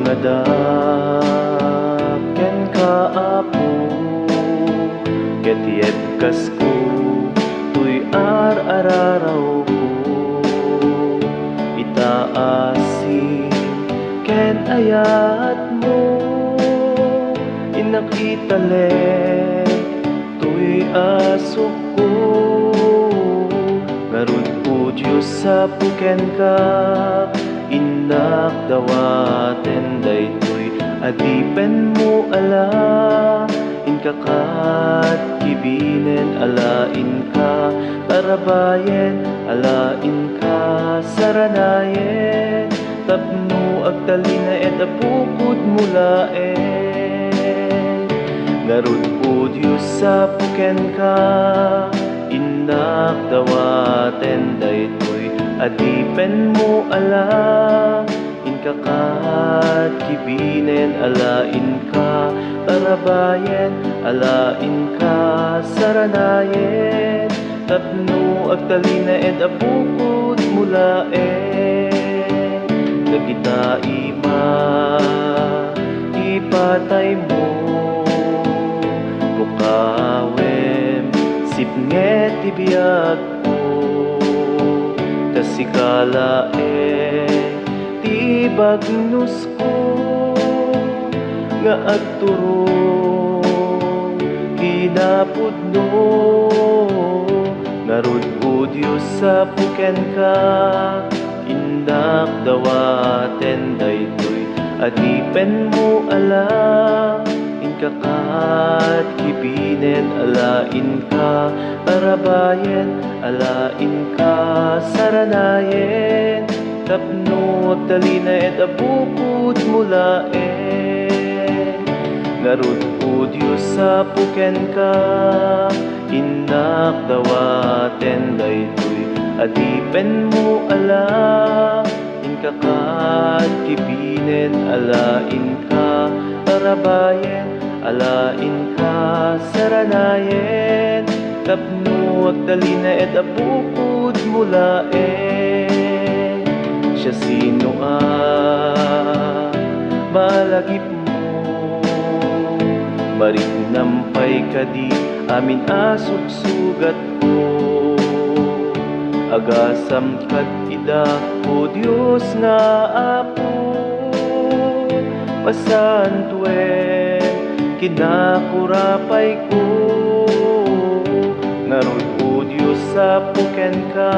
ngadaken kaapo Ketiyet kasku tuy ar-araraw ko Itaasin ken ayat mo Inakitale tuy asok ko Ngarud po Diyos sa puken ka Inak dawaten daytoy adipen mo ala Inkakat kibinen alain ka Tarabayen alain ka saranayen Tapno agtalina et apukod mulaen Ngarud po Diyos sa puken ka Inak dawaten daytoy adipen mo ala Inkakat kibinen alain ka Tarabayen alain ka saranayen Tapno agtalina et apukod mulaen Dagita ima ipatay mo Bukawem sipnget ibiyag ko Kasikala ti bagnus ko Nga agturong kinapudno Ngarud po Diyos sa puken ka Inak dawaten daytoy adipen mo ala Inkakat kibinen alain ka Tarabayen alain ka saranayen Tapno agtalina et abukod mulaen Ngarud po Diyos sa puken ka Inak dawaten daytoy adipen mo ala Inkakat kibinen alain ka Tarabayen alain ka saranayen Tapno agtalina et abukod mulaen Siya sino malagip mo Marignampay kadi amin asugsugat ko Agasam kat ida o Diyos nga apo Pasantuen kinakurapay ko Ngarud o Diyos sa puken ka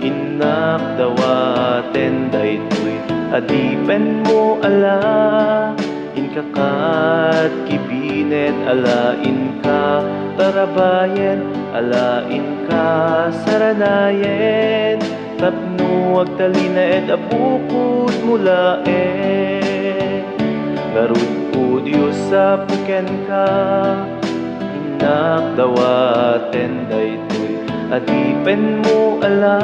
Inak dawaten daytoy adipen mo ala Inkakat kibinen alain ka Tarabayen alain ka saranayen Tapno agtalina et abukod mulaen Ngarud po Diyos sa puken ka Inak dawaten daytoy adipen mo ala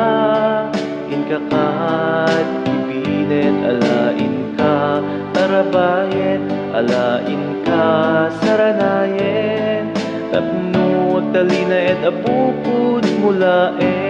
Inkakat kibinen alain ka Tarabayen alain ka saranayen Tapno agtalina et abukod mulaen